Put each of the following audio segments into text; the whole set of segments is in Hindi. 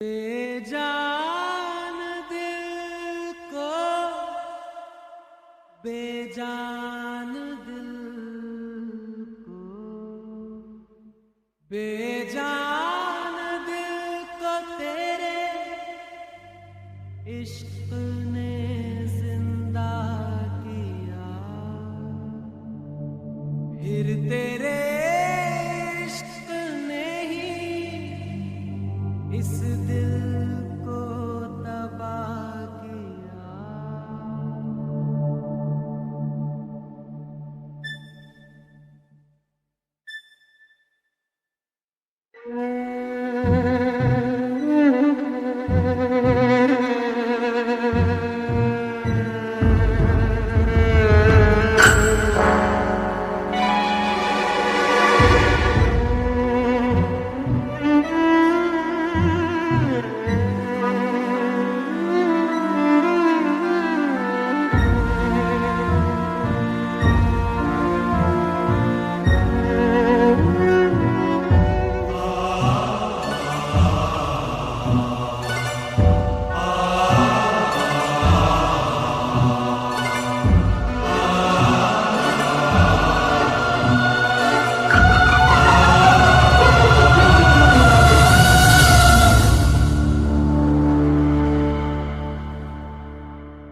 बेजान दिल को बेजान दिल को बेजान दिल को तेरे इश्क ने जिंदा किया। फिर तेरे इश्क ने ही इस दिल को तबाह किया।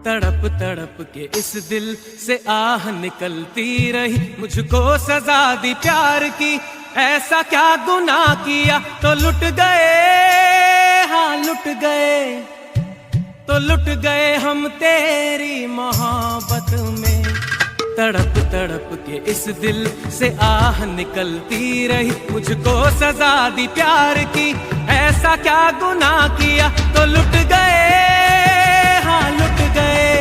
तड़प तड़प के इस दिल से आह निकलती रही, मुझको सजा दी प्यार की। ऐसा क्या गुनाह किया तो लुट गए, हाँ लुट गए, तो लुट गए हम तेरी मोहब्बत में। तड़प तड़प के इस दिल से आह निकलती रही, मुझको सजा दी प्यार की। ऐसा क्या गुनाह किया तो लुट गए, हाँ लुट गए,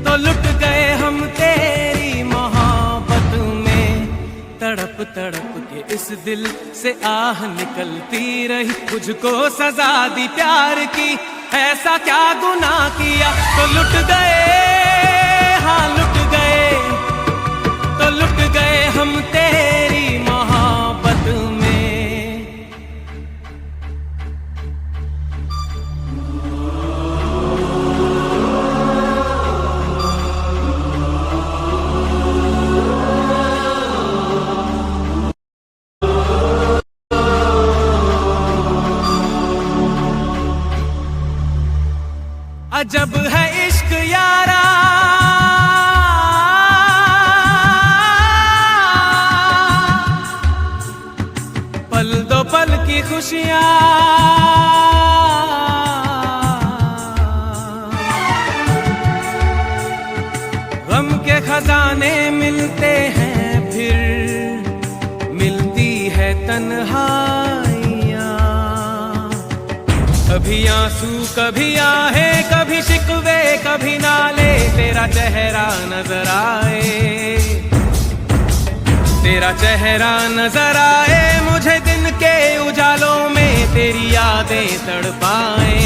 तो लुट गए हम तेरी मोहब्बत में। तड़प तड़प के इस दिल से आह निकलती रही, मुझको सजा दी प्यार की। ऐसा क्या गुनाह किया तो लुट गए, हाँ लुट गए, तो लुट गए हम तेरी मोहब्बत में। अजब है इश्क यारा, पल दो पल की खुशियां, गम के खजाने मिलते हैं, फिर मिलती है तन्हाइयां। कभी आंसू कभी आहे, कभी शिकवे कभी नाले, तेरा चेहरा नजर आए, तेरा चेहरा नजर आए मुझे। दिन के उजालों में तेरी यादें तड़पाए,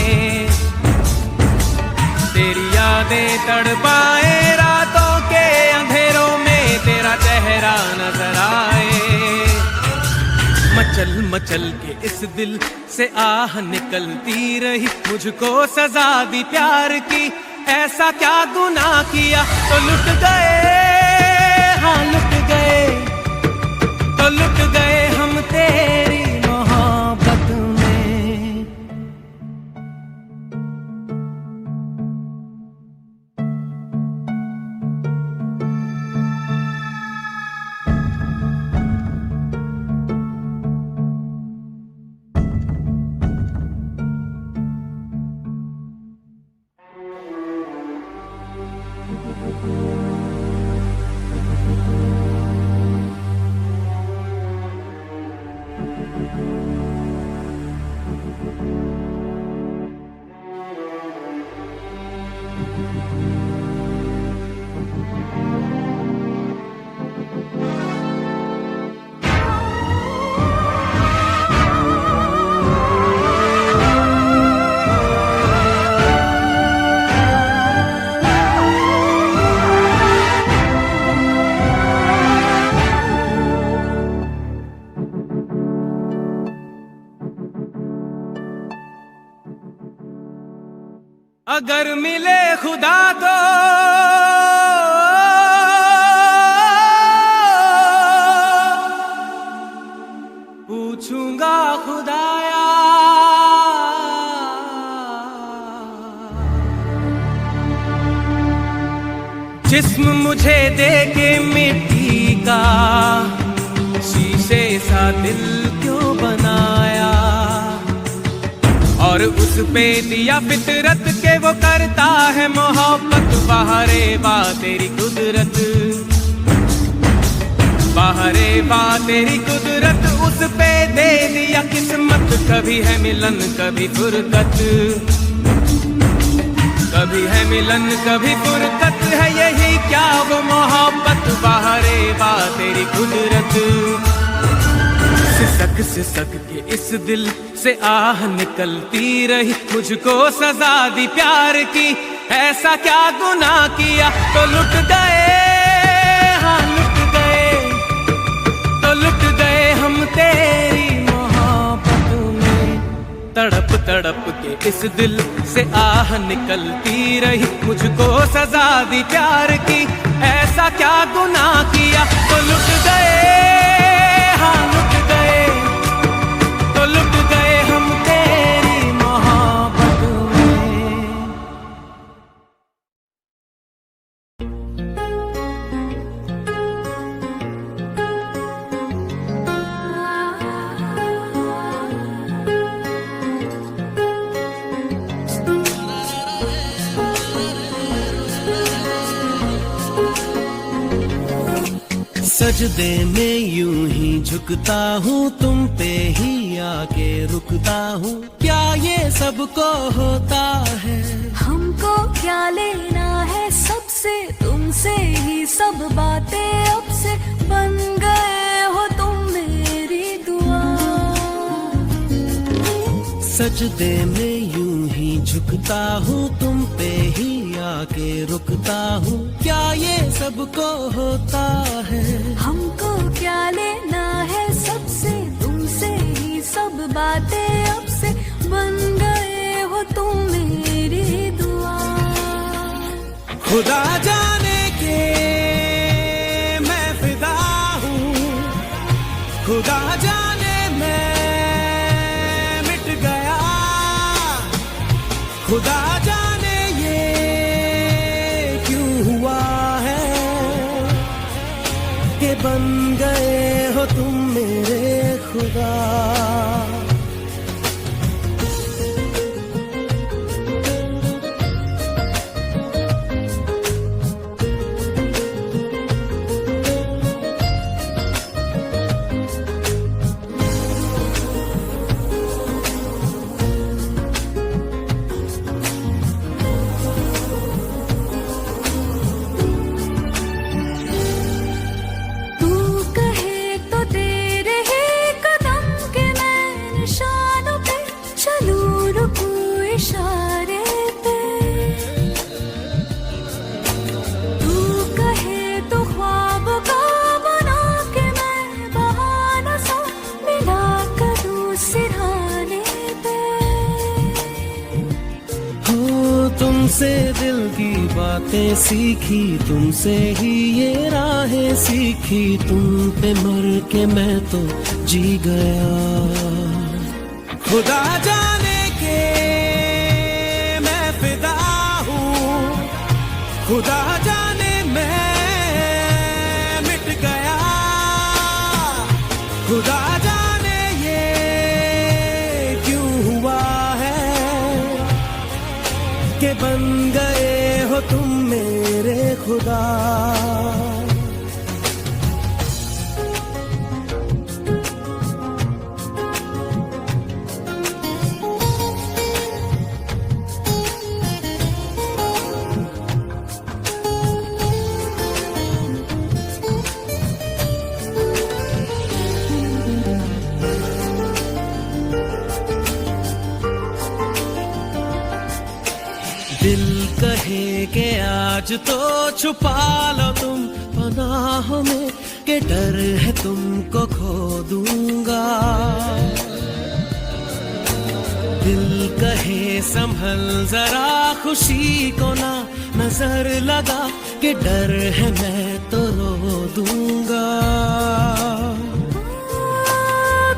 तेरी यादें तड़पाए। रातों के अंधेरों में तेरा चेहरा नजर आए। मचल मचल के इस दिल से आह निकलती रही, मुझको सजा दी प्यार की। ऐसा क्या गुनाह किया तो लुट गए, हाँ लुट गए, तो लुट गए हम तेरी मोहब्बत में। अगर मिले खुदा तो पूछूंगा खुदाया, जिस्म मुझे दे के मिट्टी का, शीशे सा दिल क्यों बनाया, और उस पे दिया फितरत के वो करता है मोहब्बत। बाहरे वाह तेरी कुदरत, बाहरे वाह तेरी कुदरत, उस पे दे दिया किस्मत। कभी है मिलन कभी फुरकत, कभी है मिलन कभी फुरकत, है यही क्या वो मोहब्बत। बाहरे वाह तेरी कुदरत, सिसक सिसक के इस दिल से आह निकलती रही, मुझको सजा दी प्यार की, ऐसा क्या गुनाह किया तो लुट गए, हाँ लुट गए, तो लुट गए हम तेरी मोहब्बत में। तड़प तड़प के इस दिल से आह निकलती रही, मुझको सजा दी प्यार की, ऐसा क्या गुनाह किया तो लुट गए, हाँ लुट गए, तो लुट गए हम तेरी मोहब्बत में। सजदे में यूं ही झुकता हूँ, तुम पे ही आके रुकता हूँ, क्या ये सबको होता है? हमको क्या लेना है सबसे, तुमसे ही सब बातें अब से, बन गए हो तुम मेरी दुआ। सजदे में यूं ही झुकता हूँ, तुम पे ही आके रुकता हूँ, क्या ये सबको होता है? हमको क्या लेना है सबसे, तुमसे ही सब बातें अब से, बन गए हो तुम मेरी दुआ। खुदा जाने के मैं फिदा हूँ, खुदा जाने मैं मिट गया, खुदा जाने ये क्यों हुआ है कि बन गए हो तुम मेरे खुदा। तुमसे दिल की बातें सीखी, तुमसे ही ये राहें सीखी, तुम पे मर के मैं तो जी गया। खुदा जाने के मैं फिदा हूँ, खुदा जाने मैं मिट गया, खुदा जाने ये क्यों हुआ है कि बन गए हो तुम मेरे खुदा। दिल कहे के आज तो छुपा लो तुम पनाह में, के डर है तुमको खो दूंगा। दिल कहे कहे संभल जरा, खुशी को ना नजर लगा कि डर है मैं तो रो दूंगा।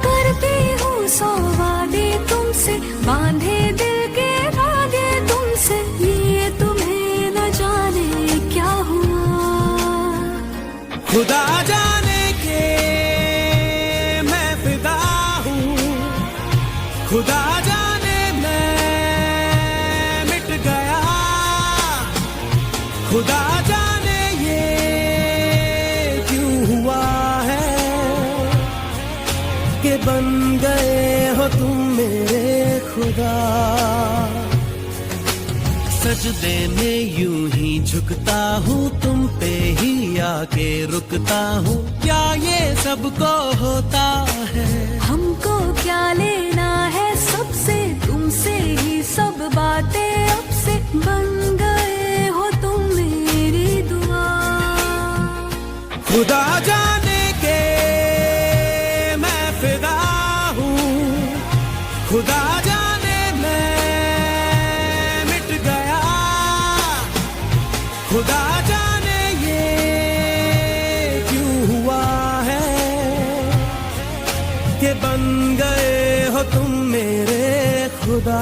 करती हूँ सौ वादे तुमसे, बांधे दिल के धागे तुमसे, ये तुम्हें न जाने क्या हुआ। खुदा जाने के मैं फिदा हूँ, खुदा जाने मैं मिट गया, खुदा जाने ये क्यों हुआ है कि बन गए हो तुम मेरे खुदा। सजदे में यूं ही झुकता हूँ, तुम पे ही आके रुकता हूँ, क्या ये सबको होता है? हमको क्या लेना है सबसे, तुमसे ही सब बातें अब से, बन गए हो तुम मेरी दुआ। खुदा जाने के मैं फिदा हूँ, खुदा जाने मैं मिट गया, खुदा जाने ये क्यों हुआ है कि बन गए हो तुम मेरे खुदा।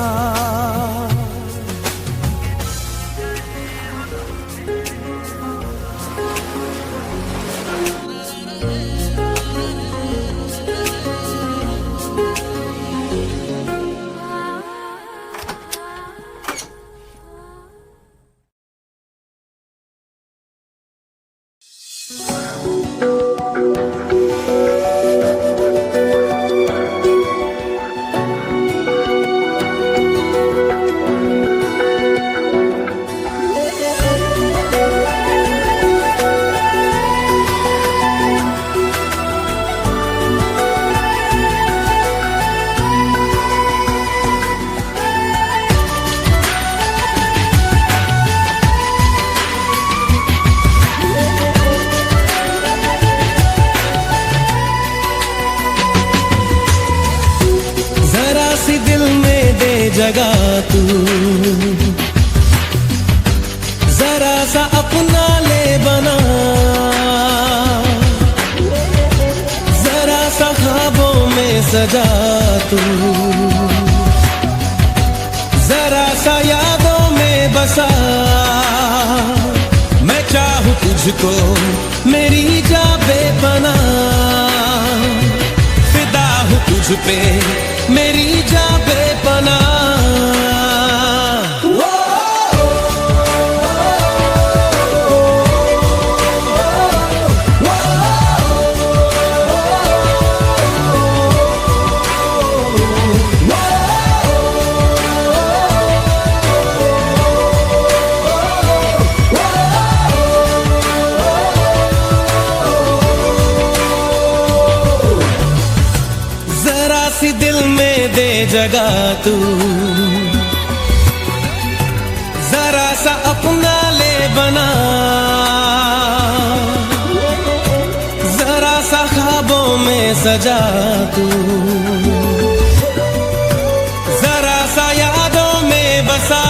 जगह तू जरा सा अपना ले बना, जरा सा ख्वाबों में सजा तू, जरा सा यादों में बसा। मैं चाहूं तुझको मेरी जा बेपना, फिदा हूं तुझ पे मेरी जा बेपना। जरा सी दिल में दे जगह तू, जरा सा अपना ले बना, जरा सा ख्वाबों में सजा तू, जरा सा यादों में बसा।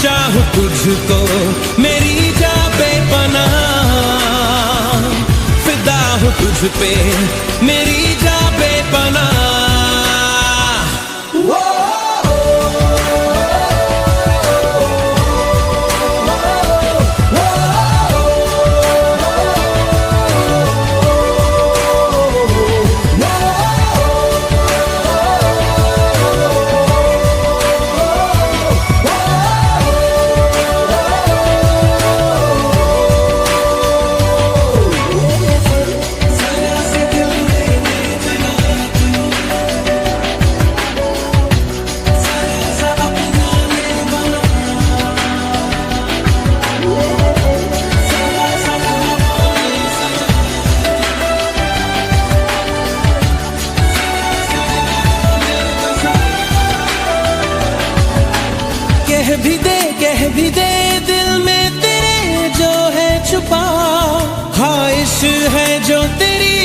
चाहूं तुझको मेरी जा बेपना, फिदा हूं तुझ पे मेरी जा बेपना। कह भी दे दिल में तेरे जो है छुपा, ख्वाहिश है जो तेरी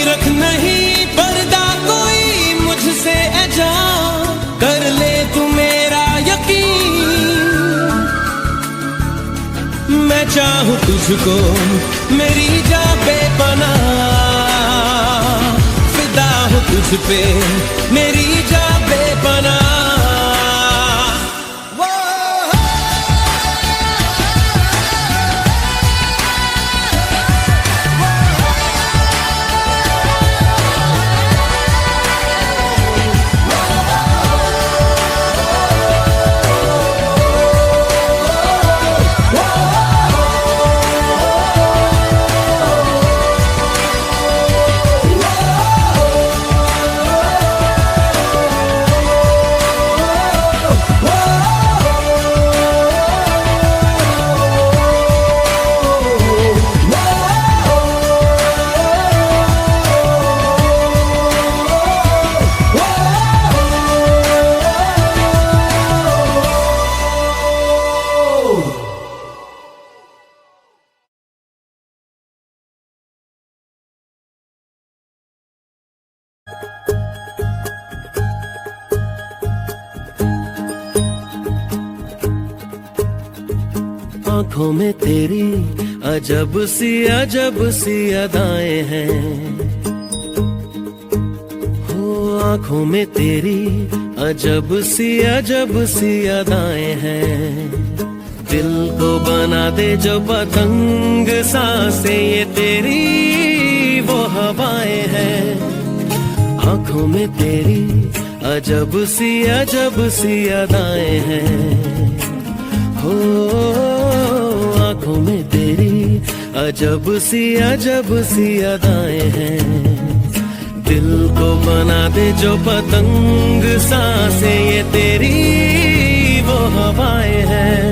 रख नहीं पर्दा कोई मुझसे ऐ जान, कर ले तू मेरा यकीन। मैं चाहूं तुझको मेरी जा बेपनाह, फिदा हूं तुझ पे मेरी जा बेपनाह। आंखों में तेरी अजब सी अदाएं हैं, हो आंखों में तेरी अजब सी अदाएं हैं। दिल को बना दे जो पतंग सांसें ये तेरी वो हवाएं हैं। आंखों में तेरी अजब सी अदाएं हैं, हो आंखों में तेरी अजब सी अदाएं हैं। दिल को बना दे जो पतंग सांसें ये तेरी वो हवाएं हैं।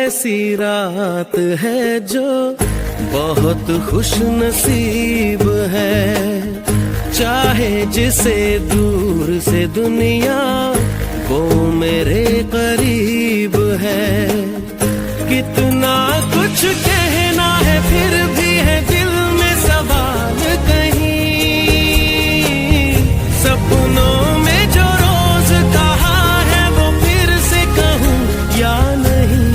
ऐसी रात है जो बहुत खुश नसीब है, चाहे जिसे दूर से दुनिया वो मेरे करीब है। कितना कुछ कहना है फिर भी है दिल में सवाल कहीं, सपनों में जो रोज कहा है वो फिर से कहूँ या नहीं।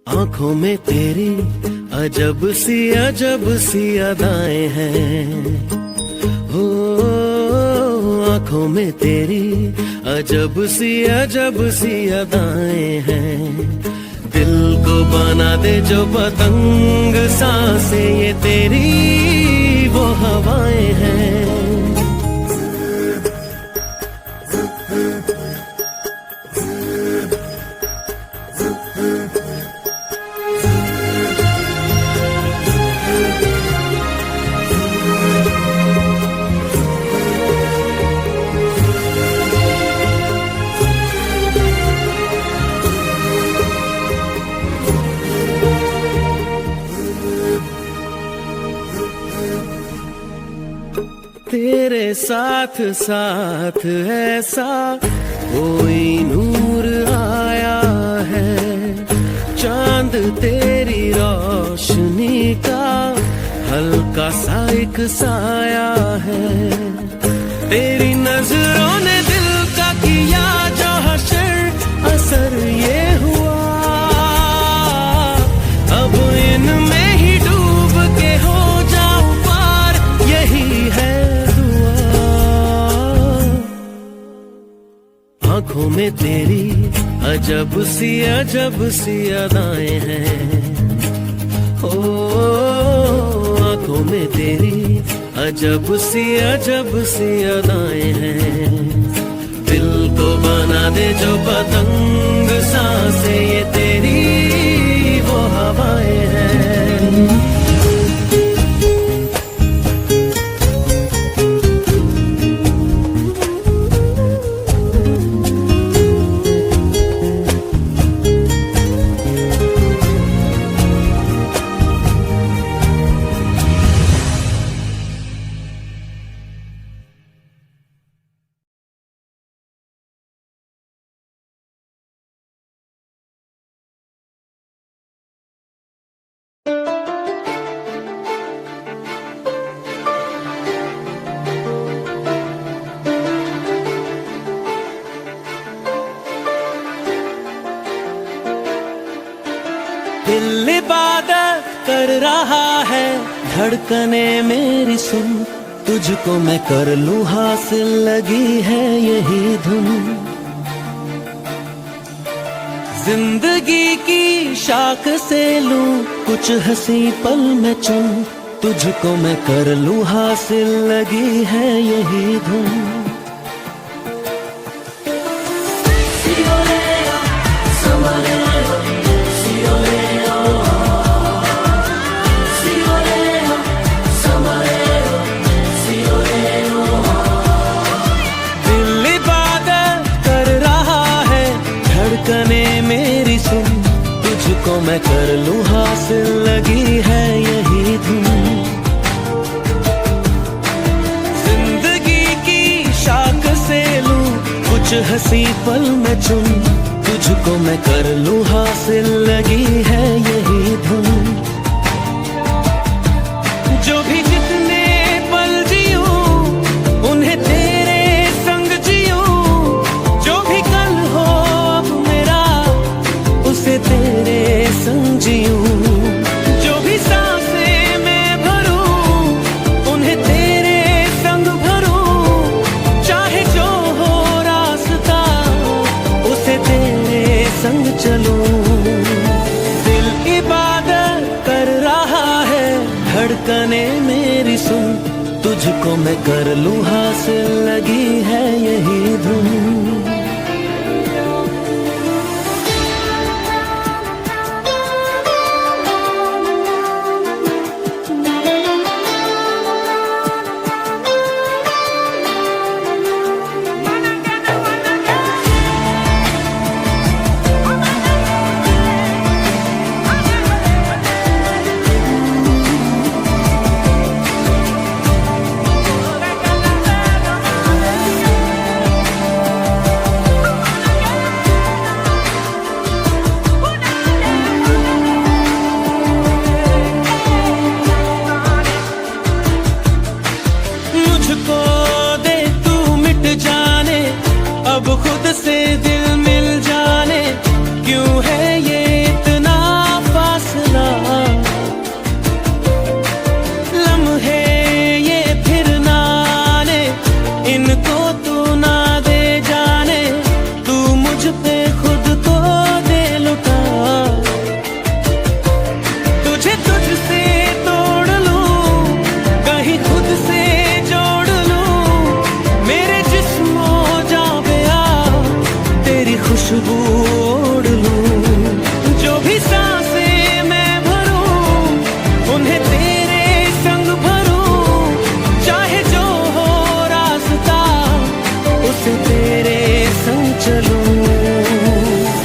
आंखों में तेरी अजब सी अदाएं हैं, हो आंखों में तेरी अजब सी अदाएं हैं। दिल को बना दे जो पतंग सांसें ये तेरी वो हवाएं हैं। तेरे साथ साथ ऐसा कोई नूर आया है, चांद तेरी रोशनी का हल्का सा एक साया है। तेरी नजरों ने दिल का किया जो हशर असर ये हुआ, अब इनमें ही डूब के हो जाऊं पार यही है। आंखों में तेरी अजब सी अदाएं हैं, हो आंखों में तेरी अजब सी अदाएं हैं। दिल को बना दे जो पतंग, सांसें ये तेरी वो हवाएं हैं। दिल इबादत कर रहा है, धड़कने मेरी सुन, तुझको मैं कर लूं हासिल, लगी है यही धुन। जिंदगी की शाख से लूं कुछ हंसी पल में चुन, तुझको मैं कर लूं हासिल, लगी है यही धुन। मेरी सुन, तुझको मैं कर लूं हासिल, लगी है यही धुन। जिंदगी की शाख से लूं कुछ हंसी पल में चुन, तुझको मैं कर लूं हासिल, लगी है यही धुन। जो भी जितने पल जियूं उन्हें तेरे संग जियूं, जो भी कल हो तेरे संग जियूं, जो भी सांसें मैं भरूं उन्हें तेरे संग भरूं, चाहे जो हो रास्ता उसे तेरे संग चलूं। दिल इबादत कर रहा है, धड़कने मेरी सुन, तुझको मैं कर लूं हासिल, लगी है यही धुन। खुद से दिल मिल जाने, क्यों है ये इतना फासला, लम्हे ये फिर ना आने, इनको तू ना दे जाने, तू मुझ पे खुद को दे लुटा। तुझे तुझसे तोड़ लूं, कहीं खुद से जोड़ लूं, मेरे जिस्मों खुशबू ओढ़ लूं। जो भी सांसें मैं भरूं उन्हें तेरे संग भरूं, चाहे जो हो रास्ता उसे तेरे संग चलूं।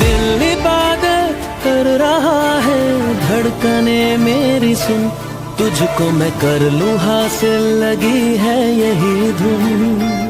दिल इबादत कर रहा है, धड़कने मेरी सुन, तुझको मैं कर लूं हासिल, लगी है यही धुन।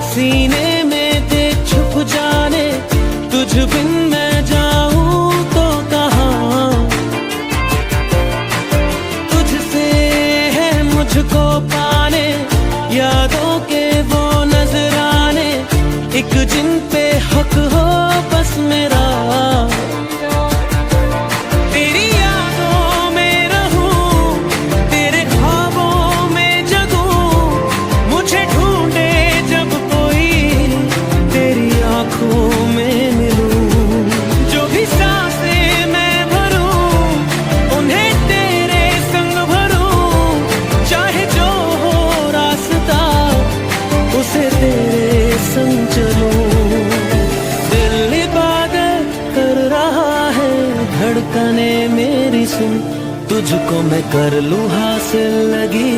सीने में दे छुप जाने, तुझ बिन मैं जाऊं तो कहाँ, तुझसे है मुझको पाने, यादों के वो नजराने, एक जिन पे हक हो बस मेरा, तेरी यादों में रहूं, तेरे ख्वाबों में जगूं, मुझे ढूंढे जब कोई तेरी आंखों में मिलूं। जो भी सांसें मैं भरूं उन्हें तेरे संग भरूं, चाहे जो हो रास्ता उसे तेरे संग चलूं। दिल इबादत कर रहा है, धड़कने मेरी सुन, तुझको मैं कर लूं हासिल लगी